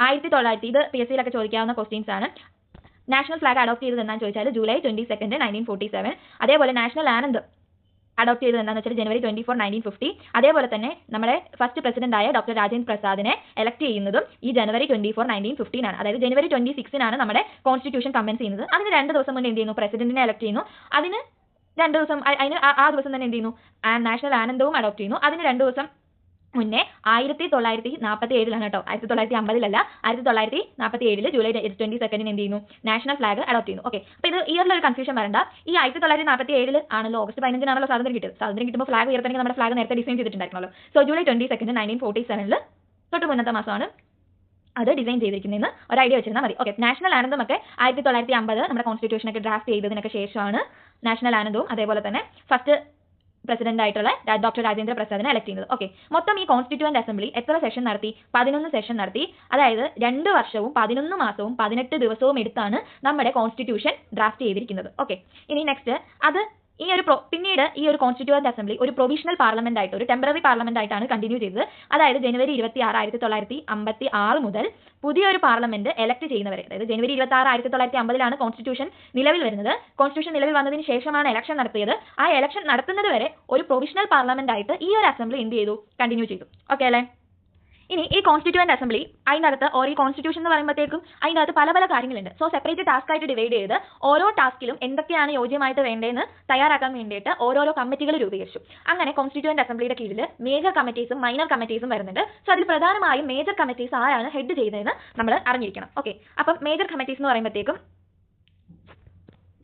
1900 ഇത് PSCയിലൊക്കെ ചോദിക്കാവുന്ന ക്വസ്റ്റ്യൻസ് ആണ്. നാഷണൽ ഫ്ലാഗ് അഡോപ്റ്റ് ചെയ്തത് എന്താണെന്ന് ചോദിച്ചാൽ ജൂലൈ 22, 1947. അതേപോലെ നാഷണൽ ആനന്ദം അഡോപ്റ്റ് ചെയ്തത് എന്താണെന്ന് വെച്ചാൽ ജനുവരി 24, 1950. അതേപോലെ തന്നെ നമ്മുടെ ഫസ്റ്റ് പ്രസിഡന്റായ ഡോക്ടർ രാജേന്ദ്ര പ്രസാദിനെ എലക്ട് ചെയ്യുന്നതും ഈ ജനുവരി 24, 1915 ആണ്. അതായത് ജനുവരി 26 നമ്മുടെ കോൺസ്റ്റിറ്റ്യൂഷൻ കമൻസ് ചെയ്യുന്നത്. അതിന് 2 ദിവസം മുന്നേ എന്ത് ചെയ്യുന്നു? പ്രസിഡന്റിനെ എലക്ട് ചെയ്യുന്നു. അതിന് 2 ദിവസം ആ ദിവസം തന്നെ എന്ത് ചെയ്യുന്നു? നാഷണൽ ആനന്ദവും അഡോപ്റ്റ് ചെയ്യുന്നു. അതിന് 2 ദിവസം മുന്നേ 1947 കേട്ടോ, 1950 1947 ജൂലൈ 22 എന്ത് ചെയ്യുന്നു? നാഷണൽ ഫ്ലാഗ് അഡോപ്റ്റ് ചെയ്യുന്നു. ഓക്കെ, അപ്പോൾ ഇത് ഇയറിലൊരു കൺഫ്യൂഷൻ വരണ്ട. ഈ 1947 ആണല്ലോ, ഓഗസ്റ്റ് 15 സ്വാതന്ത്ര്യം കിട്ടിയത്. സ്വാതന്ത്ര്യം കിട്ടുമ്പോൾ ഫ്ലാഗ് ഉയർത്തണമെങ്കിൽ നമ്മുടെ ഫ്ലാഗ് നേരത്തെ ഡിസൈൻ ചെയ്തിട്ടുണ്ടായിരുന്നല്ലോ. സോ ജൂലൈ 22, 1947 തൊട്ട് മുന്നത്തെ മാസമാണ് അത് ഡിസൈൻ ചെയ്തിരിക്കുന്നതെന്ന് ഒരു ഐഡിയ വെച്ചിരുന്നാൽ മതി. ഓക്കെ, നാഷണൽ ആനന്ദം ഒക്കെ 1950 നമ്മുടെ കോൺസ്റ്റിറ്റ്യൂഷനൊക്കെ ഡ്രാഫ്റ്റ് ചെയ്തതിനൊക്കെ ശേഷമാണ് നാഷണൽ ആനന്ദവും അതേപോലെ തന്നെ ഫസ്റ്റ് പ്രസിഡന്റ് ആയിട്ടുള്ള ഡോക്ടർ രാജേന്ദ്ര പ്രസാദിനെ എലക്ട് ചെയ്യുന്നത്. ഓക്കെ, മൊത്തം ഈ കോൺസ്റ്റിറ്റ്യൂവന്റ് അസംബ്ലി എത്ര സെഷൻ നടത്തി? 11 സെഷൻ നടത്തി. അതായത് 2 വർഷവും 11 മാസവും 18 ദിവസവും എടുത്താണ് നമ്മുടെ കോൺസ്റ്റിറ്റ്യൂഷൻ ഡ്രാഫ്റ്റ് ചെയ്തിരിക്കുന്നത്. ഓക്കെ, ഇനി നെക്സ്റ്റ് പിന്നീട് ഈ ഒരു കോൺസ്റ്റിറ്റ്യൂവന്റ് അസംബ്ലി ഒരു പ്രൊവിഷണൽ പാർലമെന്റ് ആയിട്ട്, ഒരു ടെമ്പററി പാർലമെന്റ് ആയിട്ടാണ് കണ്ടിന്യൂ ചെയ്തത്. അതായത് ജനുവരി 26, 1956 മുതൽ പുതിയൊരു പാർലമെന്റ് എലക്ട് ചെയ്യുന്നവരെ, അതായത് ജനുവരി 26, 1950 കോൺസ്റ്റിറ്റ്യൂഷൻ നിലവിൽ വരുന്നത്. കോൺസ്റ്റിറ്റ്യൂഷൻ നിലവിൽ വന്നതിന് ശേഷമാണ് ഇലക്ഷൻ നടത്തിയത്. ആ ഇലക്ഷൻ നടത്തുന്നത് വരെ ഒരു പ്രൊവിഷണൽ പാർലമെന്റ് ആയിട്ട് ഈ ഒരു അസംബ്ലി എന്ത് ചെയ്തു? കണ്ടിന്യൂ ചെയ്തു. ഓക്കെ അല്ലേ? ഇനി ഈ കോൺസ്റ്റിറ്റ്യൂവന്റ് അസംബ്ലി അതിനകത്ത് ഈ കോൺസ്റ്റിറ്റ്യൂഷൻ എന്ന് പറയുമ്പോഴത്തേക്കും അതിനകത്ത് പല കാര്യങ്ങളുണ്ട്. സോ സെപ്പറേറ്റ് ടാസ്ക് ആയിട്ട് ഡിവൈഡ് ചെയ്ത് ഓരോ ടാസ്കിലും എന്തൊക്കെയാണ് യോജ്യമായിട്ട് വേണ്ടതെന്ന് തയ്യാറാക്കാൻ വേണ്ടിയിട്ട് ഓരോരോ കമ്മിറ്റികൾ രൂപീകരിച്ചു. അങ്ങനെ കോൺസ്റ്റിറ്റ്യൂവന്റ് അസംബ്ലിയുടെ കീഴിൽ മേജർ കമ്മിറ്റീസും മൈനർ കമ്മിറ്റീസും വരുന്നുണ്ട്. സോ അതിൽ പ്രധാനമായും മേജർ കമ്മിറ്റീസ് ആരാണ് ഹെഡ് ചെയ്യുന്നതെന്ന് നമ്മൾ അറിഞ്ഞിരിക്കണം. ഓക്കെ, അപ്പം മേജർ കമ്മിറ്റീസ് എന്ന് പറയുമ്പോഴത്തേക്കും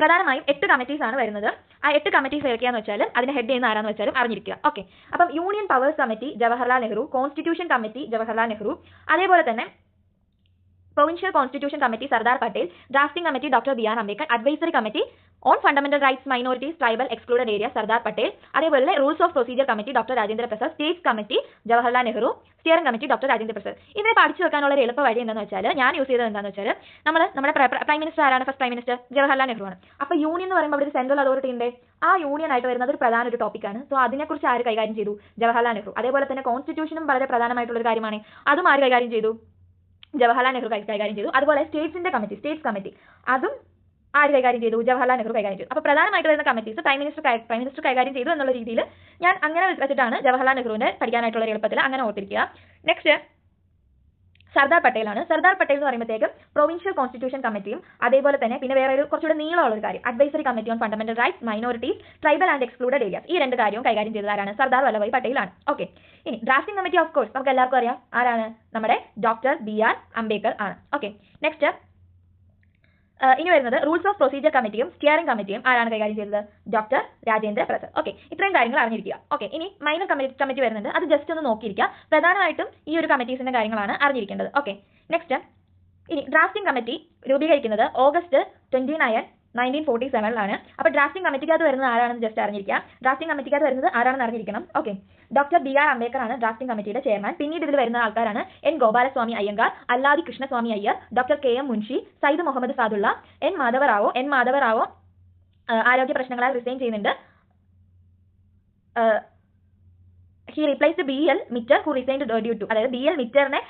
പ്രധാനമായും 8 കമ്മിറ്റീസ് ആണ് വരുന്നത്. ആ 8 കമ്മിറ്റീസ് ഏതൊക്കെയാണെന്ന് വെച്ചാലും അതിനെ ഹെഡ് ചെയ്യുന്ന ആരാന്ന് വെച്ചാലും അറിഞ്ഞിരിക്കുക. ഓക്കെ, അപ്പം union powers committee Jawaharlal Nehru, constitution committee Jawaharlal Nehru, അതേപോലെ തന്നെ provincial constitution committee Sardar Patel, drafting committee doctor B R. Ambedkar, advisory committee on fundamental rights minorities tribal excluded area Sardar Patel, അതേപോലെ rules of procedure committee doctor Rajendra Prasad, states committee Jawaharlal Nehru, steering committee doctor Rajendra Prasad. ഇതിനെ പഠിച്ചു വെക്കാനുള്ള ഒരു എളുപ്പ വഴി എന്താണെന്ന് വെച്ചാൽ ഞാൻ യൂസ് ചെയ്തത് എന്താണെന്ന് വെച്ചാൽ നമ്മുടെ പ്രൈം മിനിസ്റ്റർ ആരാണ്? First prime minister Jawaharlal Nehru ആണ്. അപ്പോൾ യൂണിയൻ എന്ന് പറയുമ്പോൾ അവിടെ ഒരു സെൻട്രൽ അതോറിറ്റി ഉണ്ട്. ആ യൂണിയൻ ആയിട്ട് വരുന്നത് ഒരു പ്രധാന ഒരു ടോപ്പിക്കാണ്. സോ അതിനെക്കുറിച്ച് ആര് കൈകാര്യം ചെയ്തു? ജവഹർലാൽ നെഹ്റു. അതേപോലെ തന്നെ കോൺസ്റ്റിറ്റ്യൂഷനും വളരെ പ്രധാനമായിട്ടുള്ള ഒരു കാര്യമാണ്. അതും ആര് കൈകാര്യം ചെയ്തു? ജവഹർലാൽ നെഹ്റു കൈകാര്യം ചെയ്തു. അതുപോലെ സ്റ്റേറ്റ്സ് കമ്മിറ്റി അതും ആര് കൈകാര്യം ചെയ്തു? ജവഹർലാൽ നെഹ്റു കൈകാര്യം ചെയ്തു. അപ്പോൾ പ്രധാനമായിട്ട് വരുന്ന കമ്മിറ്റീസ് പ്രൈം മിനിസ്റ്റർ കൈകാര്യം ചെയ്തു എന്നുള്ള രീതിയിൽ ഞാൻ അങ്ങനെ വെച്ചിട്ടാണ് ജവഹർലാൽ നെഹ്റുവിന്റെ പഠിക്കാനായിട്ടുള്ള എളുപ്പത്തിൽ അങ്ങനെ ഓർത്തിരിക്കുക. നെക്സ്റ്റ് സർദാർ പട്ടേലാണ്. സർദാർ പട്ടേൽ എന്ന് പറയുമ്പോഴത്തേക്കും പ്രൊവിൻഷ്യൽ കോൺസ്റ്റിറ്റ്യൂഷൻ കമ്മിറ്റിയും അതേപോലെ തന്നെ പിന്നെ വേറെ കുറച്ചുകൂടെ നീളമുള്ള ഒരു കാര്യം advisory committee on fundamental rights minorities tribal and excluded areas, ഈ 2 കാര്യവും കൈകാര്യം ചെയ്തത് ആരാണ്? സർദാർ വല്ലഭായ് പട്ടേലാണ്. ഓക്കെ, ഇനി ഡ്രാഫ്റ്റിംഗ് കമ്മിറ്റി ഓഫ് കോഴ്സ് നമുക്ക് എല്ലാവർക്കും അറിയാം ആരാണ്? നമ്മുടെ ഡോക്ടർ ബി.ആർ. അംബേദ്കർ ആണ്. ഓക്കെ, നെക്സ്റ്റ് ഇനി വരുന്നത് റൂൾസ് ഓഫ് പ്രൊസീജിയർ കമ്മിറ്റിയും സ്റ്റിയറിംഗ് കമ്മിറ്റിയും ആരാണ് കൈകാര്യം ചെയ്തത്? ഡോക്ടർ രാജേന്ദ്ര പ്രസാദ്. ഓക്കെ, ഇത്രയും കാര്യങ്ങൾ അറിഞ്ഞിരിക്കുക. ഓക്കെ, ഇനി മൈനർ കമ്മിറ്റി വരുന്നുണ്ട്. അത് ജസ്റ്റ് ഒന്ന് നോക്കിയിരിക്കുക. പ്രധാനമായിട്ടും ഈ ഒരു കമ്മിറ്റീസിന്റെ കാര്യങ്ങളാണ് അറിഞ്ഞിരിക്കേണ്ടത്. ഓക്കെ, നെക്സ്റ്റ് ഇനി ഡ്രാഫ്റ്റിംഗ് കമ്മിറ്റി രൂപീകരിക്കുന്നത് ഓഗസ്റ്റ് 29, 1947 അപ്പോൾ ഡ്രാഫ്റ്റിംഗ് കമ്മിറ്റിക്കകത്ത് വരുന്നത് ആരാണെന്ന് ജസ്റ്റ് അറിഞ്ഞിരിക്കുക. ഡ്രാഫ്റ്റിംഗ് കമ്മിറ്റിക്കകത്ത് വരുന്നത് ആരാണെന്ന് അറിഞ്ഞിരിക്കണം. Okay, doctor B.R. അംബേദ്കർ ആണ് ഡ്രാഫ്റ്റിംഗ് കമ്മിറ്റിയുടെ ചെയർമാൻ. പിന്നീട് ഇതിൽ വരുന്ന ആൾക്കാരാണ് N. Gopalaswami Ayyangar, Alladi Krishnaswami Iyer, doctor K.M. Munshi, Syed Mohammad Saadulla, N. മാധവറാവോ ആരോഗ്യ പ്രശ്നങ്ങളാൽ റിസൈൻ ചെയ്യുന്നുണ്ട്. He replaced B.L. Mitter who resigned due to, അതായത് B.L. മിറ്ററിനെ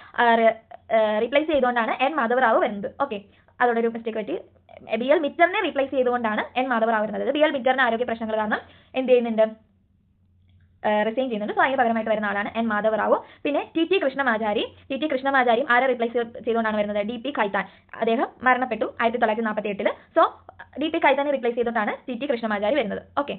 റീപ്ലേസ് ചെയ്തുകൊണ്ടാണ് N. മാധവറാവു വരുന്നത്. ഓക്കെ, അതോടെ ഒരു മിസ്റ്റേക്ക് പറ്റി. B.L. മിറ്ററിനെ റീപ്ലേസ് ചെയ്തുകൊണ്ടാണ് N. മാധവറാവു വരുന്നത്. B.L. മിറ്ററിന് ആരോഗ്യ പ്രശ്നങ്ങൾ കാരണം എന്ത് ചെയ്യുന്നുണ്ട്, റിസൈൻ ചെയ്യുന്നുണ്ട്. സോ അതിന് പകരമായിട്ട് വരുന്ന ആളാണ് N. മാധവറാവു. പിന്നെ T.T. കൃഷ്ണമാചാരിയും ആരെ റീപ്ലേസ് ചെയ്തുകൊണ്ടാണ് വരുന്നത്, D.P. ഖൈത്താൻ. അദ്ദേഹം മരണപ്പെട്ടു 1948. So D.P. ഖൈത്താനെ റീപ്ലേസ് ചെയ്തുകൊണ്ടാണ് T.T. കൃഷ്ണമാചാരി വരുന്നത്. Okay,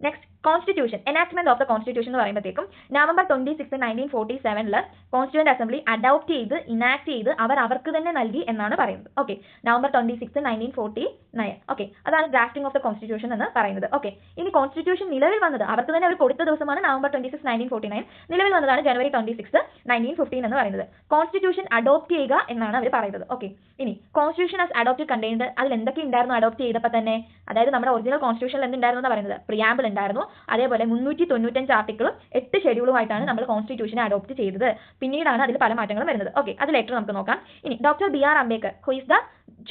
next constitution, enactment of the constitution എന്ന് പറയുമ്പോഴത്തേക്കും November 26, 1947 കോൺസ്റ്റിറ്റ്യൂന്റ് അസംബ്ലി അഡോപ്റ്റ് ചെയ്ത് ഇനാക്ട് ചെയ്ത് അവർക്ക് തന്നെ നൽകി എന്നാണ് പറയുന്നത്. Okay, November 26, 1949. ഓക്കെ, അതാണ് ഡ്രാഫ്റ്റിംഗ് ഓഫ് ദ കോൺസ്റ്റിറ്റ്യൂഷൻ എന്ന് പറയുന്നത്. ഓക്കെ, ഇനി കോൺസ്റ്റിറ്റ്യൂഷൻ നിലവിൽ വന്നത് അവർക്ക് തന്നെ അവർ കൊടുത്ത ദിവസമാണ് November 26, 1949. നിലവിൽ വന്നതാണ് January 26, 1915 എന്ന് പറയുന്നത്. കോൺസ്റ്റിറ്റ്യൂഷൻ അഡോപ്റ്റ് ചെയ്യുക എന്നാണ് അവർ പറയുന്നത്. ഓക്കെ, ഇനി കോൺസ്റ്റിറ്റ്യൂഷൻ ആസ് അഡോപ്റ്റഡ് കണ്ടെയ്ൻഡ് അതിൽ എന്തൊക്കെ ഉണ്ടായിരുന്നു അഡോപ്റ്റ് ചെയ്തപ്പോൾ തന്നെ, അതായത് നമ്മുടെ ഒറിജിനൽ കോൺസ്റ്റിറ്റ്യൂഷനിൽ എന്തുണ്ടായിരുന്നു എന്ന് പറയുന്നത്, പ്രിയാമ്പിൾ ഉണ്ടായിരുന്നു, അതേപോലെ 395 ആർട്ടിക്കിളും 8 ഷെഡ്യൂളുമായിട്ടാണ് നമ്മൾ കോൺസ്റ്റിറ്റ്യൂഷനെ അഡോപ്റ്റ് ചെയ്തത്. പിന്നീടാണ് അതിൽ പല മാറ്റങ്ങളും വരുന്നത്. ഓക്കെ, അത് ലേറ്റർ നമുക്ക് നോക്കാം. ഇനി doctor B.R. Ambedkar who is the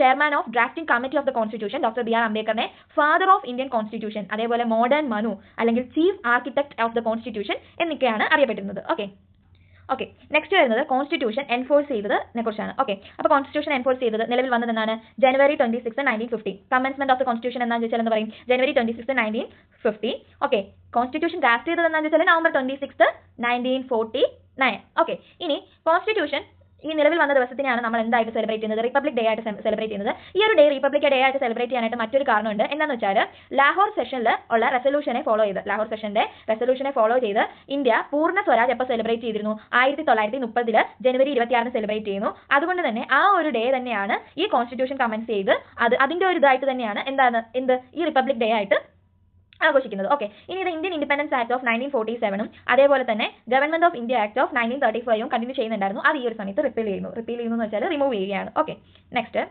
chairman of drafting committee of the constitution. Doctor B.R. അംബേദ്കറിനെ ഫാദർ ഓഫ് ഇന്ത്യൻ കോൺസ്റ്റിറ്റ്യൂഷൻ, അതേപോലെ മോഡേൺ മനു അല്ലെങ്കിൽ chief architect of the constitution എന്നൊക്കെയാണ് അറിയപ്പെടുന്നത്. ഓക്കെ, നെക്സ്റ്റ് വരുന്നത് കോൺസ്റ്റിറ്റ്യൂഷൻ എൻഫോഴ്സ് ചെയ്തതിനെ കുറിച്ചാണ്. ഓക്കെ, അപ്പോൾ കോൺസ്റ്റിറ്റ്യൂഷൻ എൻഫോഴ്സ് ചെയ്തത് നിലവിൽ വന്നത് എന്നാണ്, January 26, 1950. Commencement of the constitution എന്താണെന്ന് ചോദിച്ചാൽ എന്ന് പറയും January 26, 1950. ഓക്കെ, കോൺസ്റ്റിറ്റ്യൂഷൻ ഡ്രാഫ്റ്റ് ചെയ്തത് എന്താണെന്ന് വെച്ചാൽ November 26, 1949. ഓക്കെ, ഇനി കോൺസ്റ്റിറ്റ്യൂഷൻ ഈ നിലവിൽ വന്ന ദിവസത്തിനാണ് നമ്മൾ എന്തായിട്ട് സെലിബ്രേറ്റ് ചെയ്യുന്നത്, റിപ്പബ്ലിക് ഡേ ആയിട്ട് സെലിബ്രേറ്റ് ചെയ്യുന്നത്. ഈ ഒരു ഡേ റിപ്പബ്ലിക് ഡേ ആയിട്ട് സെലിബ്രേറ്റ് ചെയ്യാനായിട്ട് മറ്റൊരു കാരണമുണ്ട്. എന്താണെന്ന് വെച്ചാൽ ലാഹോർ സെഷനിൽ ഉള്ള റെസൊല്യൂഷനെ ഫോളോ ചെയ്ത് ഇന്ത്യ പൂർണ്ണ സ്വരാജ് എപ്പോൾ സെലിബ്രേറ്റ് ചെയ്തിരുന്നു, 1930 January 26 സെലിബ്രേറ്റ് ചെയ്യുന്നു. അതുകൊണ്ട് തന്നെ ആ ഒരു ഡേ തന്നെയാണ് ഈ കോൺസ്റ്റിറ്റ്യൂഷൻ കമൻസ് ചെയ്ത് അതിന്റെ ഒരു ഇതായിട്ട് തന്നെയാണ് ഈ റിപ്പബ്ലിക് ഡേ ആയിട്ട് ആഘോഷിക്കുന്നത്. ഓക്കെ, ഇനി ഇത് ഇന്ത്യൻ ഇൻഡിപെൻഡൻസ് ആക്ട് ഓഫ് 1947 അതേപോലെ തന്നെ government of India act of 1935 continue ചെയ്യുന്നുണ്ടായിരുന്നു. അത് ഈ ഒരു സമയത്ത് റിപ്പീൽ ചെയ്യുന്നു എന്ന് വെച്ചാൽ റിമൂവ് ചെയ്യുകയാണ്. ഓക്കെ, നെക്സ്റ്റ്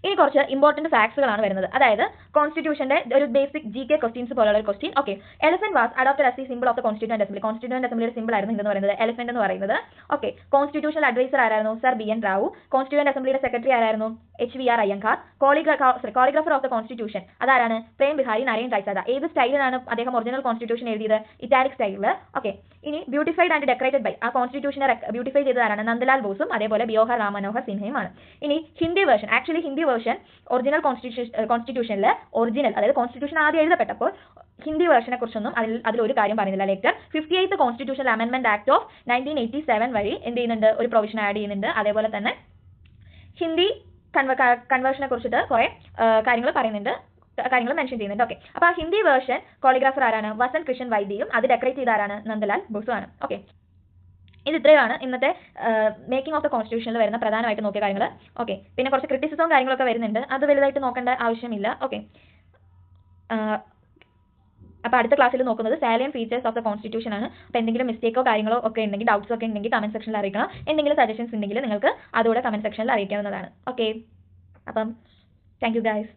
ഇനി കുറച്ച് ഇമ്പോർട്ടന്റ് ഫാക്ട്സുകളാണ് വരുന്നത്. അതായത് കോൺസ്റ്റിറ്റ്യൂഷന്റെ ഒരു ബേസിക് GK ക്വസ്റ്റ്യൻസ് പോലുള്ള ഒരു question. Okay, elephant was adopted as the symbol of the constituent assembly. Constituent അസംബ്ലിയുടെ സിംബിൾ ആയിരുന്നു എന്ന് പറയുന്നത് എലിഫന്റ് എന്ന് പറയുന്നത്. ഓക്കെ, കോൺസ്റ്റിറ്റ്യൂഷണൽ അഡ്വൈസർ ആരായിരുന്നു, സർ B.N. റാവു. കോൺസ്റ്റിറ്റ്യൂന്റ് അസംബ്ലിയുടെ സെക്രട്ടറി ആരായിരുന്നു, H.V.R. Iyengar. Calligrapher of the constitution അതാരാണ്, പ്രേം ബിഹാരി നരേൻ റൈസാദ. ഏത് സ്റ്റൈലിലാണ് അദ്ദേഹം ഒറിജിനൽ കോൺസ്റ്റിറ്റ്യൂഷൻ എഴുതിയത്, ഇറ്റാലിക് സ്റ്റൈലിൽ. ഓക്കെ, ഇനി ബ്യൂട്ടിഫൈഡ് ആൻഡ് ഡെക്കറേറ്റഡ് ബൈ, ആ കോൺസ്റ്റിറ്റ്യൂഷനെ ബ്യൂട്ടിഫൈ ചെയ്തതാണ് നന്ദലാൽ ബോസും അതേപോലെ ബിയോഹർ രാം മനോഹർ സിൻഹയുമാണ്. ഇനി Hindi version, Hindi version original കോൺസ്റ്റിറ്റ്യൂഷനിൽ അതായത് കോൺസ്റ്റിറ്റ്യൂഷൻ ആദ്യം എഴുതപ്പെട്ടപ്പോൾ ഹിന്ദി വേർഷനെ കുറിച്ചൊന്നും അതിലൊരു കാര്യം പറയുന്നില്ല. ലേറ്റർ 58th കോൺസ്റ്റിറ്റ്യൂഷണൽ അമെൻമെന്റ് ആക്ട് ഓഫ് 1987 വഴി എന്ത് ചെയ്യുന്നുണ്ട്, ഒരു പ്രൊവിഷൻ ആഡ് ചെയ്യുന്നുണ്ട്. അതേപോലെ തന്നെ ഹിന്ദി കൺവേർഷനെ കുറിച്ചിട്ട് കുറെ കാര്യങ്ങൾ മെൻഷൻ ചെയ്യുന്നുണ്ട്. ഓക്കെ, അപ്പോൾ ആ ഹിന്ദി വേർഷൻ കോളിഗ്രാഫർ ആരാണ്, വസന്ത് കൃഷ്ണൻ വൈദ്യയും അത് ഡെക്കറേറ്റ് ചെയ്ത ആരാണ്, നന്ദലാൽ ബോസും ആണ്. ഓക്കെ, ഇത് ഇത്രയാണ് ഇന്നത്തെ മേക്കിംഗ് ഓഫ് ദ കോൺസ്റ്റിറ്റ്യൂഷനിൽ വരുന്ന പ്രധാനമായിട്ട് നോക്കിയ കാര്യങ്ങൾ. ഓക്കെ, പിന്നെ കുറച്ച് ക്രിറ്റിസിസവും കാര്യങ്ങളൊക്കെ വരുന്നുണ്ട്, അത് വലുതായിട്ട് നോക്കേണ്ട ആവശ്യമില്ല. ഓക്കെ, അപ്പോൾ അടുത്ത ക്ലാസ്സിൽ നോക്കുന്നത് salient features of the constitution ആണ്. അപ്പോൾ എന്തെങ്കിലും മിസ്റ്റേക്കോ കാര്യങ്ങളോ ഒക്കെ ഉണ്ടെങ്കിൽ, ഡൗട്ട്സ് ഒക്കെ ഉണ്ടെങ്കിൽ കമന്റ് സെക്ഷനിൽ അറിയിക്കണം. എന്തെങ്കിലും സജഷൻസ് ഉണ്ടെങ്കിൽ നിങ്ങൾക്ക് അതുകൂടെ കമന്റ് സെക്ഷനിൽ അറിയിക്കാവുന്നതാണ്. ഓക്കെ, അപ്പം താങ്ക് യു ഗൈസ്.